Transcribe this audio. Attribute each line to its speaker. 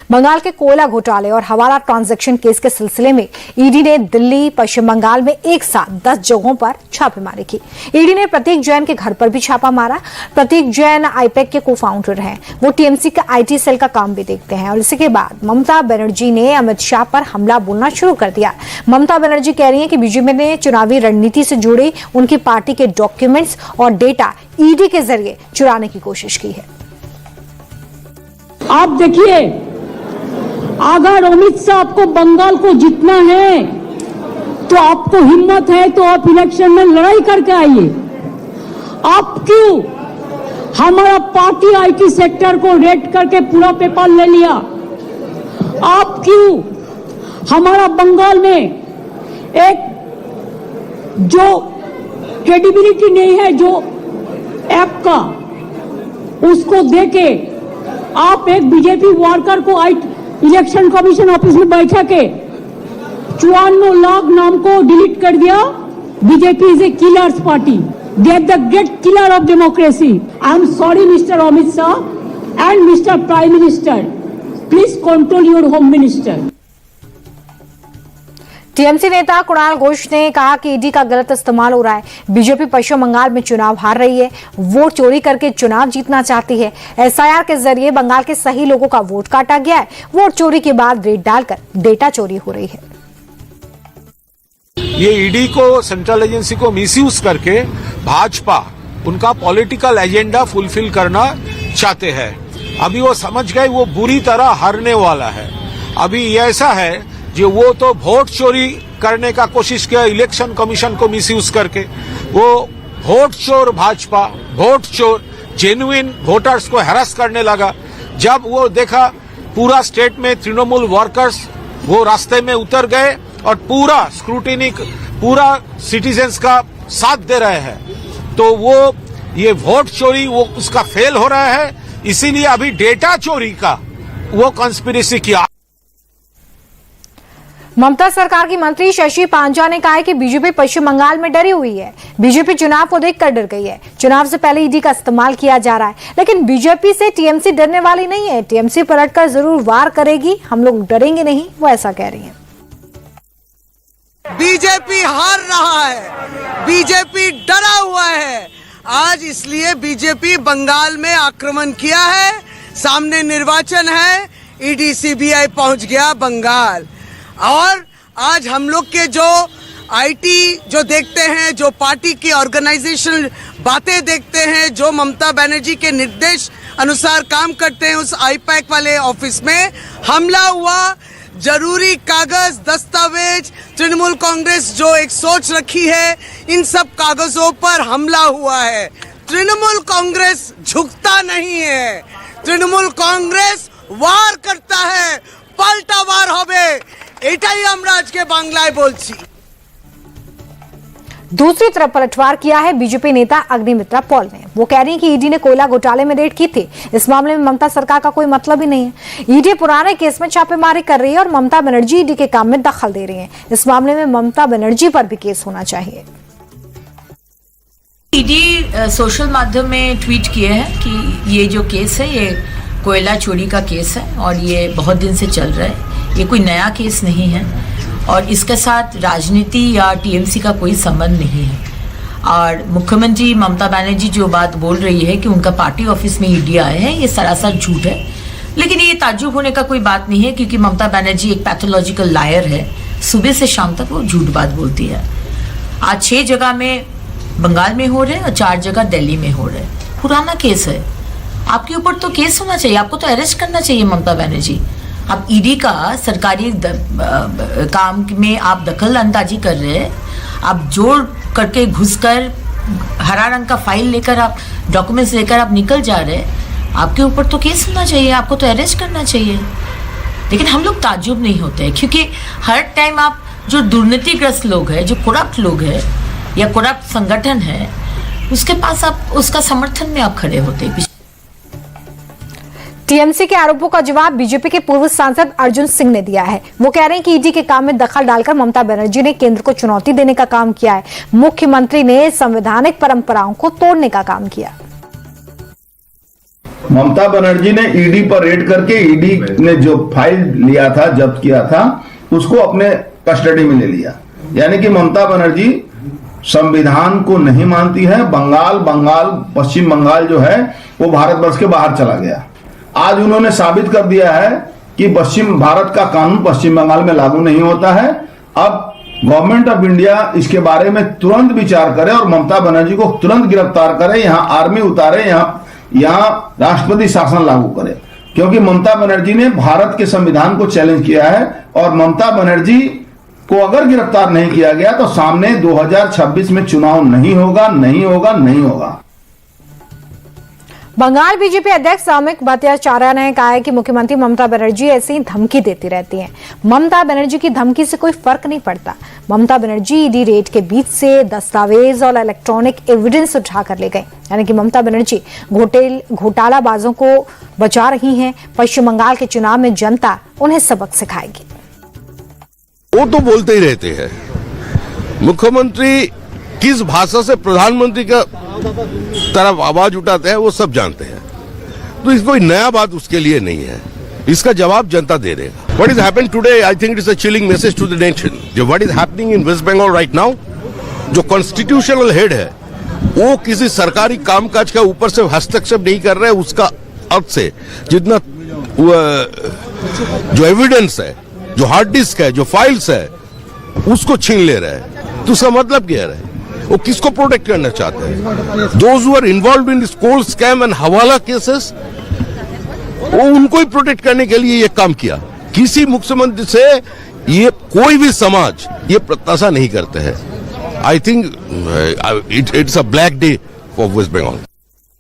Speaker 1: बंगाल के कोयला घोटाले और हवाला ट्रांजैक्शन केस के सिलसिले में ईडी ने दिल्ली, पश्चिम बंगाल में एक साथ 10 जगहों पर छापेमारी की। ईडी ने प्रतीक जैन के घर पर भी छापा मारा। प्रतीक जैन आईपैक के को-फाउंडर हैं। वो टीएमसी का आईटी सेल का काम भी देखते हैं और इसके बाद ममता बनर्जी ने अमित शाह पर हमला बोलना शुरू कर दिया। ममता बनर्जी कह रही है कि बीजेपी ने चुनावी रणनीति से जुड़े उनकी पार्टी के डॉक्यूमेंट्स और डेटा ईडी के जरिए चुराने की कोशिश की है।
Speaker 2: आप देखिए, अगर अमित शाह आपको बंगाल को जीतना है तो आपको हिम्मत है तो आप इलेक्शन में लड़ाई करके आइए। आप क्यों हमारा पार्टी आईटी सेक्टर को रेड करके पूरा पेपर ले लिया? आप क्यों हमारा बंगाल में एक जो क्रेडिबिलिटी नहीं है जो ऐप का, उसको देके आप एक बीजेपी वर्कर को इलेक्शन कमीशन ऑफिस में बैठा के 54 लाख नाम को डिलीट कर दिया। BJP is a killers party, they are the great killer of democracy. I am sorry mister Amit Shah and mister prime minister, please control your home minister.
Speaker 1: TMC नेता कुणाल घोष ने कहा कि ईडी का गलत इस्तेमाल हो रहा है। बीजेपी पश्चिम बंगाल में चुनाव हार रही है, वोट चोरी करके चुनाव जीतना चाहती है। एसआईआर के जरिए बंगाल के सही लोगों का वोट काटा गया है। वोट चोरी के बाद रेड डालकर डेटा चोरी हो रही है।
Speaker 3: ये ईडी को, सेंट्रल एजेंसी को मिसयूज करके भाजपा उनका पॉलिटिकल एजेंडा फुलफिल करना चाहते हैं। अभी वो समझ गए वो बुरी तरह हारने वाला है। अभी ऐसा है जो वो तो वोट चोरी करने का कोशिश किया इलेक्शन कमीशन को मिसयूज करके। वो वोट चोर भाजपा, वोट चोर जेन्युइन वोटर्स को हैरास करने लगा। जब वो देखा पूरा स्टेट में तृणमूल वर्कर्स वो रास्ते में उतर गए और पूरा स्क्रूटिनी, पूरा सिटीजन्स का साथ दे रहे हैं, तो वो ये वोट चोरी वो उसका फेल हो रहा है। इसीलिए अभी डेटा चोरी का वो कंस्पिरेसी किया।
Speaker 1: ममता सरकार की मंत्री शशि पांजा ने कहा है कि बीजेपी पश्चिम बंगाल में डरी हुई है। बीजेपी चुनाव को देखकर डर गई है। चुनाव से पहले ईडी का इस्तेमाल किया जा रहा है, लेकिन बीजेपी से टीएमसी डरने वाली नहीं है। टीएमसी पलटकर जरूर वार करेगी, हम लोग डरेंगे नहीं, वो ऐसा कह रही है।
Speaker 4: बीजेपी हार रहा है, बीजेपी डरा हुआ है। आज इसलिए बीजेपी बंगाल में आक्रमण किया है। सामने निर्वाचन है, ईडी सीबीआई पहुंच गया बंगाल। और आज हम लोग के जो आईटी जो देखते हैं, जो पार्टी की ऑर्गेनाइजेशनल बातें देखते हैं, जो ममता बनर्जी के निर्देश अनुसार काम करते हैं, उस आईपैक वाले ऑफिस में हमला हुआ। जरूरी कागज, दस्तावेज, तृणमूल कांग्रेस जो एक सोच रखी है, इन सब कागजों पर हमला हुआ है। तृणमूल कांग्रेस झुकता नहीं है, तृणमूल कांग्रेस वार करता है, पाल्टा वार होबे। एटाई আমরা আজকে বাংলায় বলছি।
Speaker 1: दूसरी तरफ पलटवार किया है बीजेपी नेता अग्निमित्रा पॉल ने। वो कह रही हैं कि ईडी ने कोयला घोटाले में रेड की थी। इस मामले में ममता सरकार का कोई मतलब ही नहीं है। ईडी पुराने केस में छापेमारी कर रही है और ममता बनर्जी ईडी के काम में दखल दे रही हैं। इस मामले में ममता बनर्जी पर भी केस होना चाहिए।
Speaker 5: ईडी सोशल माध्यम में ट्वीट किए हैं कि ये जो केस है ये कोयला चोरी का केस है और ये बहुत दिन से चल रहा है। ये कोई नया केस नहीं है और इसके साथ राजनीति या टीएमसी का कोई संबंध नहीं है। और मुख्यमंत्री ममता बनर्जी जो बात बोल रही है कि उनका पार्टी ऑफिस में ईडी आए हैं, ये सरासर झूठ है। लेकिन ये ताज्जुब होने का कोई बात नहीं है, क्योंकि ममता बनर्जी एक पैथोलॉजिकल लायर है। सुबह से शाम तक वो झूठ बात बोलती है। आज 6 जगह में बंगाल में हो रहे और 4 जगह दिल्ली में हो रहे। पुराना केस है, आपके ऊपर तो केस होना चाहिए, आपको तो अरेस्ट करना चाहिए ममता बनर्जी। आप ईडी का सरकारी काम में आप दखल अंदाजी कर रहे हैं। आप जोड़ करके घुसकर हरा रंग का फाइल लेकर, आप डॉक्यूमेंट्स लेकर आप निकल जा रहे हैं। आपके ऊपर तो केस होना चाहिए, आपको तो अरेस्ट करना चाहिए। लेकिन हम लोग ताज्जुब नहीं होते, क्योंकि हर टाइम आप जो दुर्नीतिग्रस्त लोग हैं, जो करप्ट लोग हैं या करप्ट संगठन है, उसके पास आप उसका समर्थन में आप खड़े होते हैं।
Speaker 1: टीएमसी के आरोपों का जवाब बीजेपी के पूर्व सांसद अर्जुन सिंह ने दिया है। वो कह रहे हैं कि ईडी के काम में दखल डालकर ममता बनर्जी ने केंद्र को चुनौती देने का काम किया है। मुख्यमंत्री ने संवैधानिक परंपराओं को तोड़ने का काम किया।
Speaker 6: ममता बनर्जी ने ईडी पर रेड करके ईडी ने जो फाइल लिया था, जब्त किया था, उसको अपने कस्टडी में ले लिया। यानी कि ममता बनर्जी संविधान को नहीं मानती है। पश्चिम बंगाल जो है वो भारतवर्ष के बाहर चला गया। आज उन्होंने साबित कर दिया है कि भारत का कानून पश्चिम बंगाल में लागू नहीं होता है। अब गवर्नमेंट ऑफ इंडिया इसके बारे में तुरंत विचार करे और ममता बनर्जी को तुरंत गिरफ्तार करे, यहाँ आर्मी उतारे, यहाँ राष्ट्रपति शासन लागू करे, क्योंकि ममता बनर्जी ने भारत के संविधान को चैलेंज किया है। और ममता बनर्जी को अगर गिरफ्तार नहीं किया गया तो सामने 2026 में चुनाव नहीं होगा।
Speaker 1: बंगाल बीजेपी अध्यक्ष सौमिक भट्टाचार्य ने कहा है कि मुख्यमंत्री ममता बनर्जी ऐसी ही धमकी देती रहती हैं। ममता बनर्जी की धमकी से कोई फर्क नहीं पड़ता। ममता बनर्जी ईडी रेड के बीच से दस्तावेज और इलेक्ट्रॉनिक एविडेंस उठाकर ले गए। यानी कि ममता बनर्जी घोटालाबाजों को बचा रही हैं। पश्चिम बंगाल के चुनाव में जनता उन्हें सबक सिखाएगी।
Speaker 7: वो तो बोलते ही रहते हैं। मुख्यमंत्री किस भाषा से प्रधानमंत्री का तरफ आवाज उठाते हैं वो सब जानते हैं, तो इस कोई नया बात उसके लिए नहीं है। इसका जवाब जनता दे देगा। What is happening today, I think it is a chilling message to the nation. जो what is happening in West Bengal right now, जो कॉन्स्टिट्यूशनल हेड है वो किसी सरकारी कामकाज का ऊपर से हस्तक्षेप नहीं कर रहे, उसका अर्थ से जितना जो एविडेंस है, जो हार्ड डिस्क है, जो फाइल्स है, उसको छीन ले रहे हैं। तो उसका मतलब क्या है, वो किसको प्रोटेक्ट करना चाहते हैं? Those who are involved in this coal scam and hawala cases, वो उनको ही प्रोटेक्ट करने के लिए ये काम किया। किसी मुख्यमंत्री से ये कोई भी समाज ये प्रत्याशा नहीं करते हैं। I think it's a black day for West Bengal.